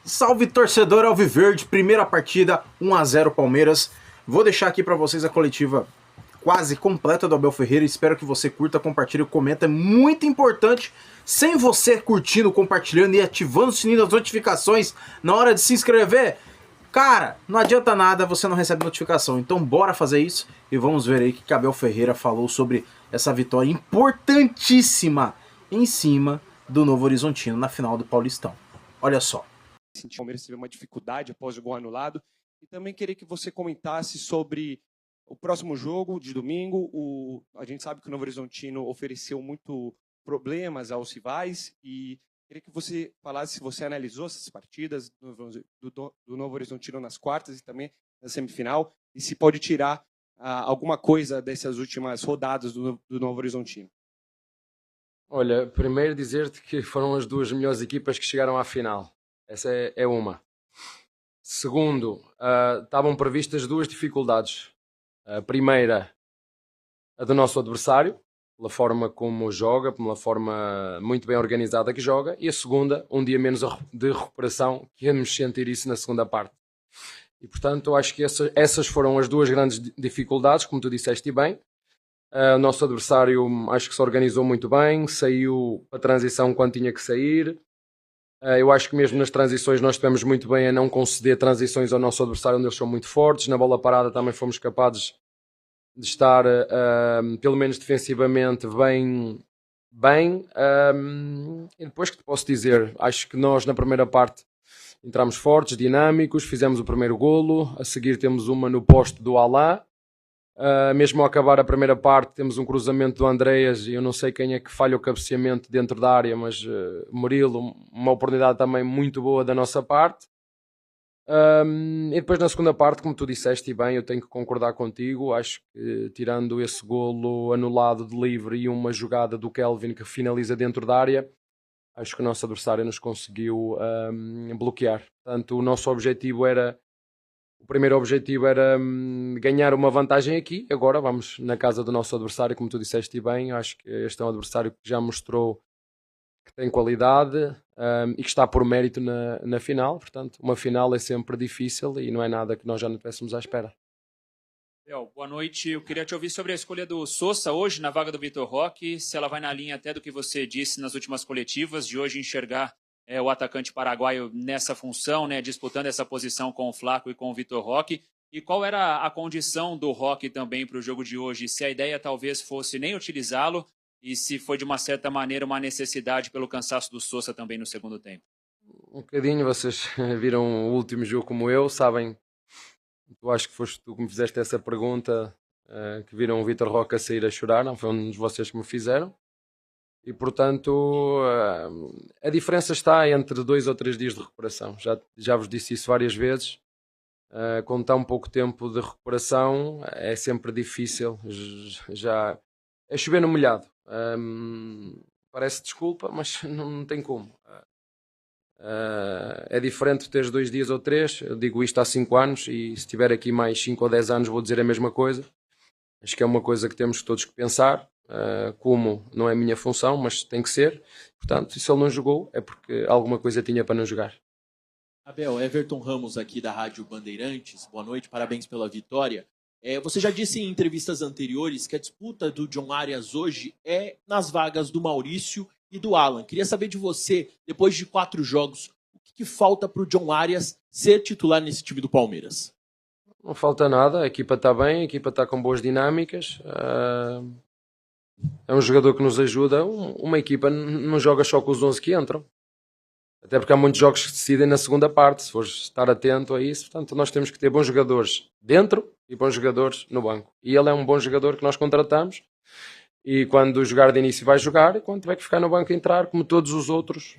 Salve torcedor alviverde, primeira partida 1-0 Palmeiras. Vou deixar aqui para vocês a coletiva quase completa do Abel Ferreira. Espero que você curta, compartilhe, comenta. É muito importante. Sem você curtindo, compartilhando e ativando o sininho das notificações na hora de se inscrever, cara, não adianta nada, você não recebe notificação. Então bora fazer isso e vamos ver aí o que Abel Ferreira falou sobre essa vitória importantíssima em cima do Novo Horizontino na final do Paulistão. Olha só. Sentiu o Palmeiras teve uma dificuldade após o gol anulado. E também queria que você comentasse sobre o próximo jogo de domingo. A gente sabe que o Novo Horizontino ofereceu muito problemas aos rivais e queria que você falasse se você analisou essas partidas do Novo Horizontino nas quartas e também na semifinal e se pode tirar alguma coisa dessas últimas rodadas do Novo Horizontino. Olha, primeiro dizer-te que foram as duas melhores equipas que chegaram à final. Essa é uma. Segundo, estavam previstas duas dificuldades. A primeira, a do nosso adversário, pela forma como joga, pela forma muito bem organizada que joga. E a segunda, um dia menos de recuperação, que íamos sentir isso na segunda parte. E, portanto, acho que essas foram as duas grandes dificuldades, como tu disseste bem. O nosso adversário acho que se organizou muito bem, saiu a transição quando tinha que sair. Eu acho que mesmo nas transições nós estivemos muito bem a não conceder transições ao nosso adversário onde eles são muito fortes. Na bola parada também fomos capazes de estar, pelo menos defensivamente, bem. E depois que te posso dizer, acho que nós na primeira parte entramos fortes, dinâmicos, fizemos o primeiro golo, a seguir temos uma no poste do Alá. Mesmo ao acabar a primeira parte temos um cruzamento do Andreas e eu não sei quem é que falha o cabeceamento dentro da área, mas Murilo, uma oportunidade também muito boa da nossa parte. E depois na segunda parte, como tu disseste e bem, eu tenho que concordar contigo. Acho que tirando esse golo anulado de livre e uma jogada do Kelvin que finaliza dentro da área, acho que o nosso adversário nos conseguiu bloquear. Portanto, o primeiro objetivo era ganhar uma vantagem aqui. Agora vamos na casa do nosso adversário, como tu disseste bem. Acho que este é um adversário que já mostrou que tem qualidade e que está por mérito na final. Portanto, uma final é sempre difícil e não é nada que nós já não estivéssemos à espera. Boa noite. Eu queria te ouvir sobre a escolha do Sousa hoje na vaga do Vitor Roque, se ela vai na linha até do que você disse nas últimas coletivas, de hoje enxergar o atacante paraguaio nessa função, né, disputando essa posição com o Flaco e com o Vitor Roque. E qual era a condição do Roque também para o jogo de hoje? Se a ideia talvez fosse nem utilizá-lo e se foi de uma certa maneira uma necessidade pelo cansaço do Sousa também no segundo tempo. Um bocadinho, vocês viram o último jogo como eu, sabem, eu acho que foste tu que me fizeste essa pergunta, que viram o Vitor Roque a sair a chorar, não foi um de vocês que me fizeram. E, portanto, a diferença está entre 2 ou 3 dias de recuperação. Já vos disse isso várias vezes. Com tão pouco tempo de recuperação, é sempre difícil. Já é chover no molhado. Parece desculpa, mas não tem como. É diferente teres 2 dias ou 3. Eu digo isto há 5 anos e se tiver aqui mais 5 ou 10 anos vou dizer a mesma coisa. Acho que é uma coisa que temos todos que pensar. Como não é a minha função, mas tem que ser. Portanto, se ele não jogou, é porque alguma coisa tinha para não jogar. Abel, Everton Ramos aqui da Rádio Bandeirantes. Boa noite, parabéns pela vitória. Você já disse em entrevistas anteriores que a disputa do John Arias hoje é nas vagas do Maurício e do Alan. Queria saber de você, depois de 4 jogos, o que falta para o John Arias ser titular nesse time do Palmeiras? Não falta nada, a equipa está bem, a equipa está com boas dinâmicas. É um jogador que nos ajuda. Uma equipa não joga só com os 11 que entram. Até porque há muitos jogos que se decidem na segunda parte, se fores estar atento a isso. Portanto, nós temos que ter bons jogadores dentro e bons jogadores no banco. E ele é um bom jogador que nós contratamos. E quando jogar de início vai jogar, e quando tiver que ficar no banco entrar, como todos os outros,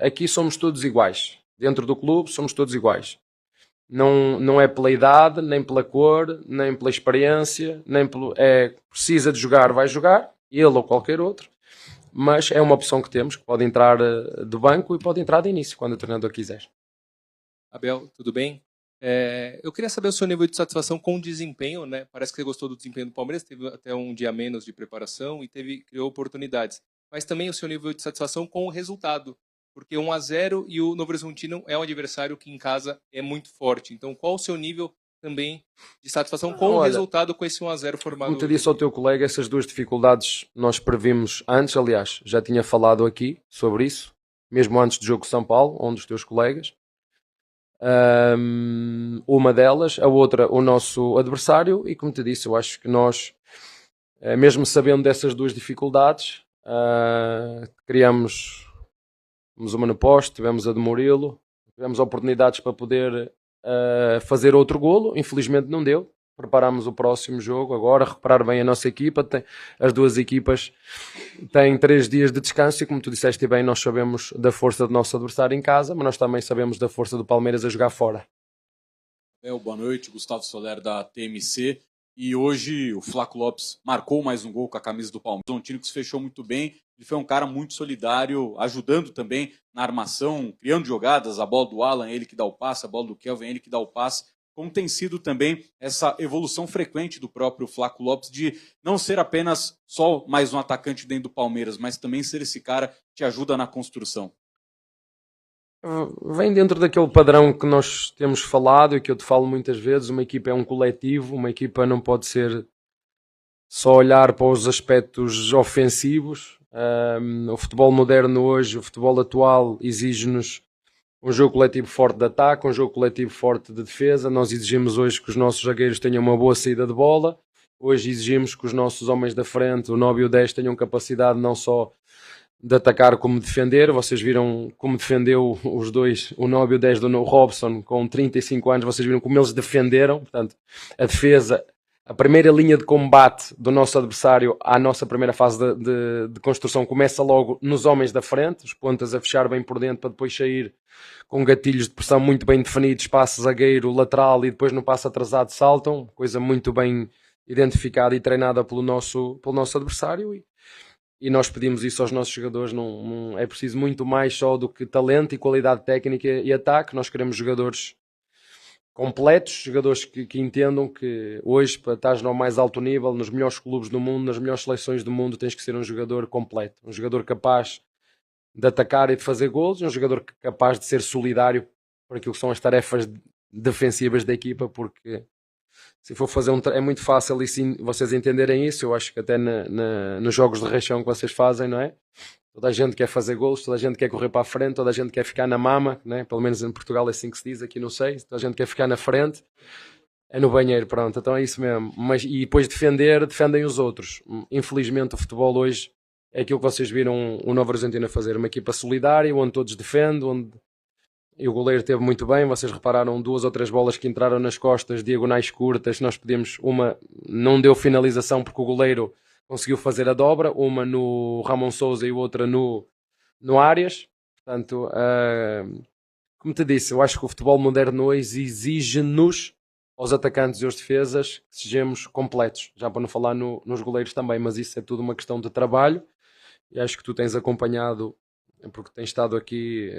aqui somos todos iguais. Dentro do clube somos todos iguais. Não é pela idade, nem pela cor, nem pela experiência, precisa de jogar, vai jogar, ele ou qualquer outro, mas é uma opção que temos, que pode entrar de banco e pode entrar de início, quando o treinador quiser. Abel, tudo bem? Eu queria saber o seu nível de satisfação com o desempenho, né? Parece que você gostou do desempenho do Palmeiras, teve até um dia menos de preparação e criou oportunidades. Mas também o seu nível de satisfação com o resultado. Porque 1-0 e o Novo Horizontino é um adversário que em casa é muito forte. Então, qual o seu nível também de satisfação com o resultado com esse 1-0 formado? Como te disse ao teu colega, essas duas dificuldades nós previmos antes, aliás, já tinha falado aqui sobre isso, mesmo antes do jogo de São Paulo, um dos teus colegas. Uma delas, a outra o nosso adversário, e como te disse, eu acho que nós, mesmo sabendo dessas duas dificuldades, criamos uma no poste, tivemos a de Murilo, tivemos oportunidades para poder fazer outro golo, infelizmente não deu. Preparamos o próximo jogo agora, reparar bem a nossa equipa. As duas equipas têm 3 dias de descanso e, como tu disseste bem, nós sabemos da força do nosso adversário em casa, mas nós também sabemos da força do Palmeiras a jogar fora. Boa noite, Gustavo Soler da TMC. E hoje o Flaco Lopes marcou mais um gol com a camisa do Palmeiras. Um time que se fechou muito bem. Ele foi um cara muito solidário, ajudando também na armação, criando jogadas. A bola do Alan, ele que dá o passe, a bola do Kelvin, ele que dá o passe. Como tem sido também essa evolução frequente do próprio Flaco Lopes de não ser apenas só mais um atacante dentro do Palmeiras, mas também ser esse cara que te ajuda na construção. Vem dentro daquele padrão que nós temos falado e que eu te falo muitas vezes. Uma equipa é um coletivo, uma equipa não pode ser só olhar para os aspectos ofensivos. O futebol moderno hoje, o futebol atual, exige-nos um jogo coletivo forte de ataque, um jogo coletivo forte de defesa. Nós exigimos hoje que os nossos zagueiros tenham uma boa saída de bola. Hoje exigimos que os nossos homens da frente, o 9 e o 10, tenham capacidade não só de atacar como defender. Vocês viram como defendeu os dois, o 9 e o 10 do Robson, com 35 anos. Vocês viram como eles defenderam. Portanto, a defesa, a primeira linha de combate do nosso adversário à nossa primeira fase de construção começa logo nos homens da frente, os pontas a fechar bem por dentro para depois sair com gatilhos de pressão muito bem definidos, passe zagueiro, lateral e depois no passe atrasado saltam, coisa muito bem identificada e treinada pelo nosso adversário, e nós pedimos isso aos nossos jogadores. Não é preciso muito mais só do que talento e qualidade técnica e ataque. Nós queremos jogadores completos, jogadores que entendam que hoje, para estar no mais alto nível, nos melhores clubes do mundo, nas melhores seleções do mundo, tens que ser um jogador completo, um jogador capaz de atacar e de fazer golos, um jogador capaz de ser solidário para aquilo que são as tarefas defensivas da equipa, porque se for fazer é muito fácil e sim, vocês entenderem isso. Eu acho que até nos jogos de rachão que vocês fazem, não é? Toda a gente quer fazer golos, toda a gente quer correr para a frente, toda a gente quer ficar na mama, né? Pelo menos em Portugal é assim que se diz, aqui não sei. Toda a gente quer ficar na frente, é no banheiro, pronto, então é isso mesmo. E depois defendem os outros. Infelizmente o futebol hoje é aquilo que vocês viram o Novo Horizontino a fazer, uma equipa solidária, onde todos defendem, e o goleiro teve muito bem. Vocês repararam 2 ou 3 bolas que entraram nas costas, diagonais curtas, nós pedimos uma, não deu finalização porque o goleiro conseguiu fazer a dobra, uma no Ramon Sousa e outra no Arias. Portanto, como te disse, eu acho que o futebol moderno hoje exige-nos, aos atacantes e aos defesas, que sejamos completos, já para não falar nos goleiros também, mas isso é tudo uma questão de trabalho, e acho que tu tens acompanhado, porque tens estado aqui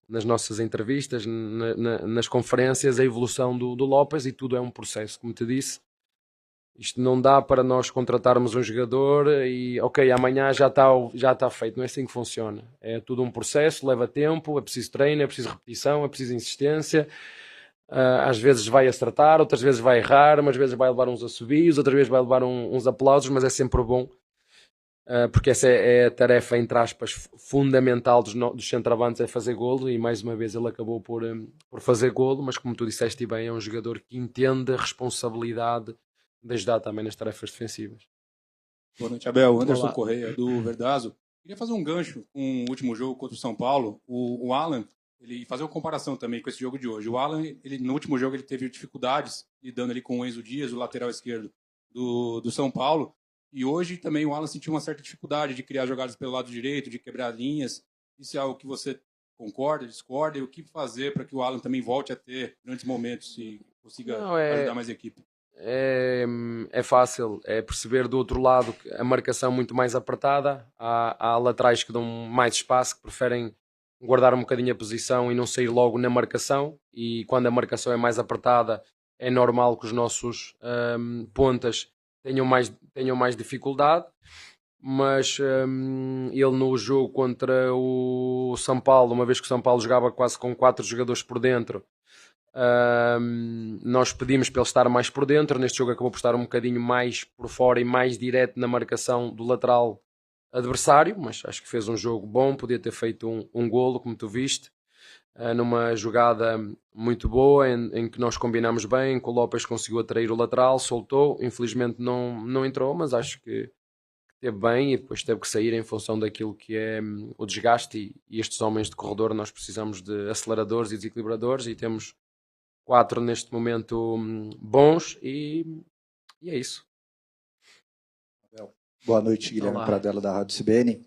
nas nossas entrevistas, nas conferências, a evolução do Lopes, e tudo é um processo, como te disse. Isto não dá para nós contratarmos um jogador e, ok, amanhã já está feito. Não é assim que funciona. É tudo um processo, leva tempo, é preciso treino, é preciso repetição, é preciso insistência. Às vezes vai acertar, outras vezes vai errar, umas vezes vai levar uns assobios, outras vezes vai levar uns aplausos, mas é sempre bom, porque essa é a tarefa, entre aspas, fundamental dos centroavantes, é fazer golo, e mais uma vez ele acabou por fazer golo, mas como tu disseste bem, é um jogador que entende a responsabilidade de ajudar também nas tarefas defensivas. Boa noite, Abel. Anderson Correia, do Verdazo. Queria fazer um gancho com o último jogo contra o São Paulo. O Alan, ele fazer uma comparação também com esse jogo de hoje. O Alan, no último jogo, ele teve dificuldades lidando ali com o Enzo Dias, o lateral esquerdo do São Paulo. E hoje também o Alan sentiu uma certa dificuldade de criar jogadas pelo lado direito, de quebrar linhas. Isso é algo que você concorda, discorda? E o que fazer para que o Alan também volte a ter grandes momentos e consiga ajudar mais a equipe? É fácil, é perceber do outro lado a marcação muito mais apertada. Há laterais que dão mais espaço, que preferem guardar um bocadinho a posição e não sair logo na marcação, e quando a marcação é mais apertada é normal que os nossos pontas tenham mais dificuldade, mas ele no jogo contra o São Paulo, uma vez que o São Paulo jogava quase com 4 jogadores por dentro, nós pedimos para ele estar mais por dentro. Neste jogo acabou por estar um bocadinho mais por fora e mais direto na marcação do lateral adversário, mas acho que fez um jogo bom, podia ter feito um golo, como tu viste, numa jogada muito boa em que nós combinamos bem, que o Lopes conseguiu atrair o lateral, soltou, infelizmente não entrou, mas acho que esteve bem e depois teve que sair em função daquilo que é o desgaste, e estes homens de corredor nós precisamos de aceleradores e desequilibradores, e temos 4 neste momento bons, e é isso. Boa noite, Guilherme Olá. Pradella, da Rádio CBN.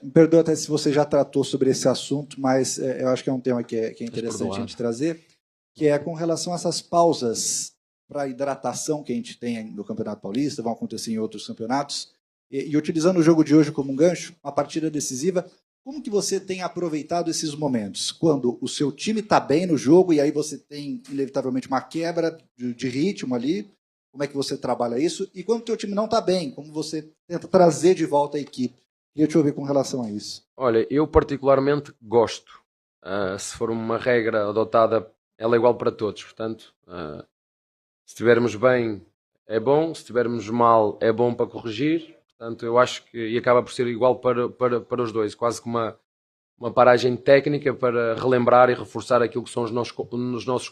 Me perdoa até se você já tratou sobre esse assunto, mas eu acho que é um tema que é interessante a gente trazer, que é com relação a essas pausas para hidratação que a gente tem no Campeonato Paulista, vão acontecer em outros campeonatos, e utilizando o jogo de hoje como um gancho, uma partida decisiva, como que você tem aproveitado esses momentos? Quando o seu time está bem no jogo e aí você tem, inevitavelmente, uma quebra de ritmo ali, como é que você trabalha isso? E quando o teu time não está bem, como você tenta trazer de volta a equipe? Queria te ouvir com relação a isso. Olha, eu particularmente gosto. Se for uma regra adotada, ela é igual para todos. Portanto, se estivermos bem, é bom. Se estivermos mal, é bom para corrigir. Portanto, eu acho que e acaba por ser igual para os dois. Quase que uma paragem técnica para relembrar e reforçar aquilo que são os nossos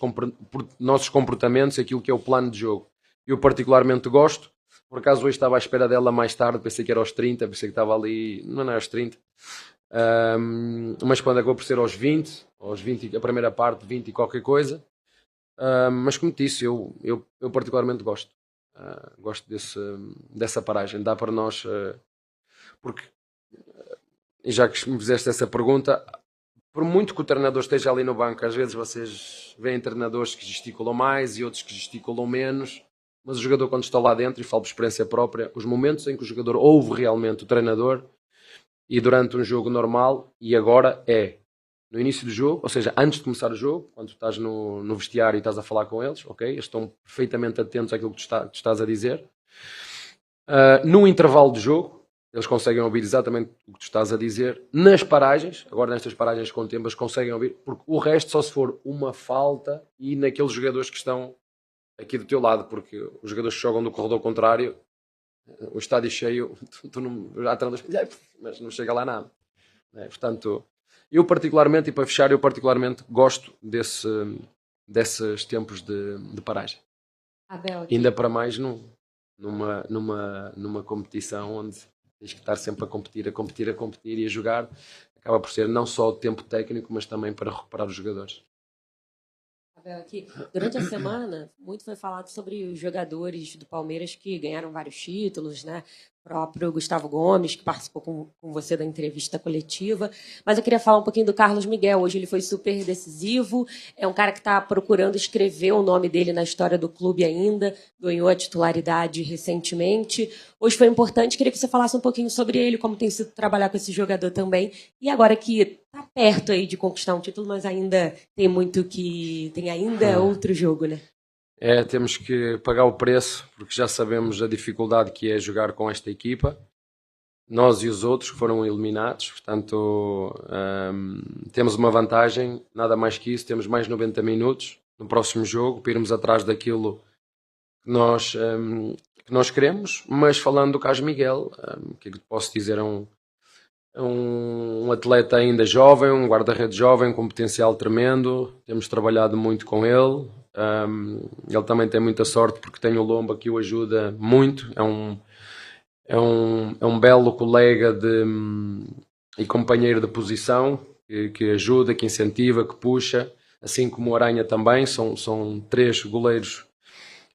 comportamentos, aquilo que é o plano de jogo. Eu particularmente gosto. Por acaso hoje estava à espera dela mais tarde, pensei que era aos 30, pensei que estava ali, não é aos 30, mas quando acabou por ser aos 20, a primeira parte, 20 e qualquer coisa, mas como disse, eu particularmente gosto, gosto dessa paragem, dá para nós, porque, e já que me fizeste essa pergunta, por muito que o treinador esteja ali no banco, às vezes vocês veem treinadores que gesticulam mais e outros que gesticulam menos, mas o jogador, quando está lá dentro, e falo por experiência própria, os momentos em que o jogador ouve realmente o treinador, e durante um jogo normal, e agora no início do jogo, ou seja, antes de começar o jogo, quando tu estás no vestiário e estás a falar com eles, ok, eles estão perfeitamente atentos àquilo que tu estás a dizer. No intervalo do jogo, eles conseguem ouvir exatamente o que tu estás a dizer. Nas paragens, agora nestas paragens com tempo, eles conseguem ouvir, porque o resto só se for uma falta e naqueles jogadores que estão aqui do teu lado, porque os jogadores que jogam do corredor contrário, o estádio cheio, tu não, mas não chega lá nada. Portanto, eu particularmente, e para fechar, gosto desses tempos de paragem. Abel, ainda para mais numa competição onde tens que estar sempre a competir e a jogar, acaba por ser não só o tempo técnico, mas também para recuperar os jogadores. Aqui, durante a semana, muito foi falado sobre os jogadores do Palmeiras que ganharam vários títulos, né? O próprio Gustavo Gomes, que participou com você da entrevista coletiva. Mas eu queria falar um pouquinho do Carlos Miguel. Hoje ele foi super decisivo. É um cara que está procurando escrever o nome dele na história do clube ainda. Ganhou a titularidade recentemente. Hoje foi importante. Queria que você falasse um pouquinho sobre ele, como tem sido trabalhar com esse jogador também. E agora que está perto aí de conquistar um título, mas ainda tem ainda outro jogo, né? Temos que pagar o preço, porque já sabemos a dificuldade que é jogar com esta equipa, nós e os outros que foram eliminados, portanto temos uma vantagem, nada mais que isso, temos mais 90 minutos no próximo jogo, para irmos atrás daquilo que nós queremos. Mas falando do Carlos Miguel, o que é que posso dizer, é um atleta ainda jovem, um guarda-redes jovem com potencial tremendo, temos trabalhado muito com ele. Ele também tem muita sorte porque tem o Lomba que o ajuda muito, é um belo colega e companheiro de posição que ajuda, que incentiva, que puxa, assim como o Aranha também. São 3 goleiros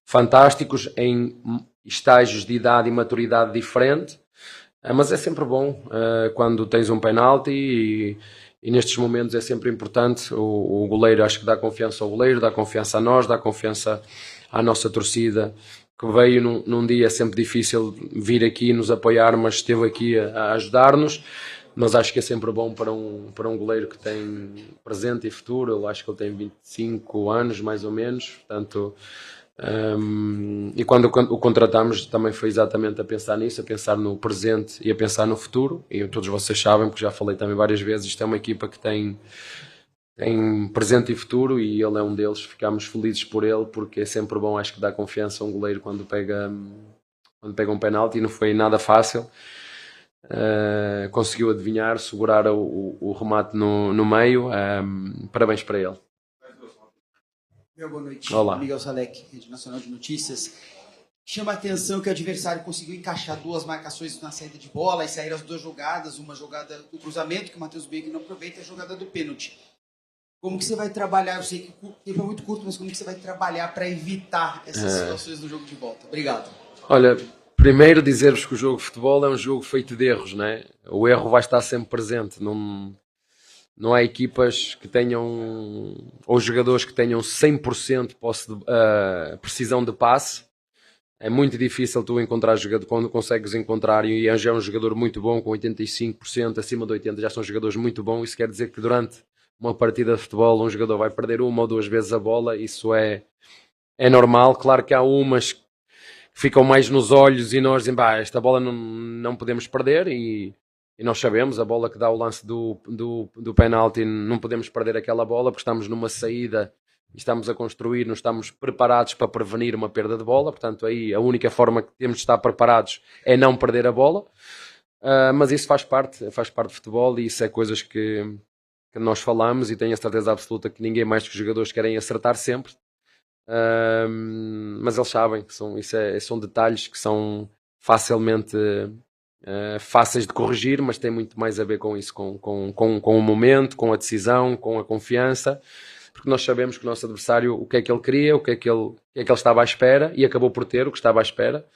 fantásticos em estágios de idade e maturidade diferente, mas é sempre bom quando tens um penalti e nestes momentos é sempre importante. O goleiro, acho que dá confiança ao goleiro, dá confiança a nós, dá confiança à nossa torcida, que veio num dia sempre difícil vir aqui nos apoiar, mas esteve aqui a ajudar-nos. Mas acho que é sempre bom para um goleiro que tem presente e futuro. Eu acho que ele tem 25 anos, mais ou menos, portanto E quando o contratamos também foi exatamente a pensar nisso, a pensar no presente e a pensar no futuro. E todos vocês sabem, porque já falei também várias vezes, isto é uma equipa que tem presente e futuro, e ele é um deles. Ficamos felizes por ele, porque é sempre bom, acho que dá confiança a um goleiro quando pega um penalti, e não foi nada fácil. Conseguiu adivinhar, segurar o remate no meio. Parabéns para ele. Boa noite. Olá. Miguel Salek, Rede Nacional de Notícias. Chama a atenção que o adversário conseguiu encaixar 2 marcações na saída de bola e saíram as 2 jogadas, uma jogada do cruzamento, que o Matheus Big não aproveita, e a jogada do pênalti. Como que você vai trabalhar? Eu sei que o tempo é muito curto, mas como que você vai trabalhar para evitar essas situações no jogo de volta? Obrigado. Olha, primeiro dizer-vos que o jogo de futebol é um jogo feito de erros, né? O erro vai estar sempre presente. Não há equipas que tenham, ou jogadores que tenham 100% precisão de passe. É muito difícil tu encontrar jogador, quando consegues encontrar, e é um jogador muito bom, com 85%, acima de 80% já são jogadores muito bons. Isso quer dizer que durante uma partida de futebol um jogador vai perder 1 ou 2 vezes a bola. Isso é normal. Claro que há umas que ficam mais nos olhos e nós dizemos, esta bola não podemos perder, e nós sabemos, a bola que dá o lance do penalti, não podemos perder aquela bola, porque estamos numa saída e estamos a construir, não estamos preparados para prevenir uma perda de bola. Portanto, aí a única forma que temos de estar preparados é não perder a bola. Mas isso faz parte do futebol, e isso é coisas que nós falamos, e tenho a certeza absoluta que ninguém mais que os jogadores querem acertar sempre. Mas eles sabem que são detalhes que são facilmente fáceis de corrigir, mas tem muito mais a ver com isso, com o momento, com a decisão, com a confiança, porque nós sabemos que o nosso adversário, o que é que ele queria, o que é que ele estava à espera, e acabou por ter o que estava à espera,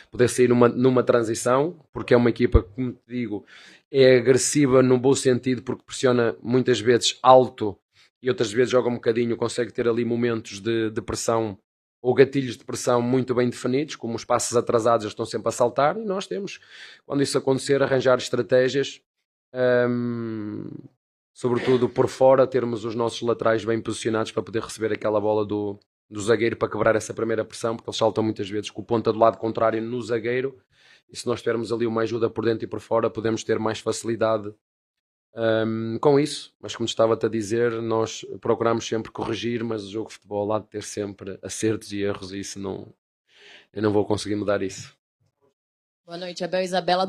poder sair numa transição, porque é uma equipa, como te digo, é agressiva no bom sentido, porque pressiona muitas vezes alto e outras vezes joga um bocadinho, consegue ter ali momentos de pressão ou gatilhos de pressão muito bem definidos, como os passos atrasados eles estão sempre a saltar, e nós temos, quando isso acontecer, arranjar estratégias, sobretudo por fora, termos os nossos laterais bem posicionados para poder receber aquela bola do zagueiro, para quebrar essa primeira pressão, porque eles saltam muitas vezes com o ponta do lado contrário no zagueiro, e se nós tivermos ali uma ajuda por dentro e por fora, podemos ter mais facilidade com isso. Mas como estava-te a dizer, nós procuramos sempre corrigir, mas o jogo de futebol há de ter sempre acertos e erros, e isso eu não vou conseguir mudar isso. Boa noite, Abel Isabela.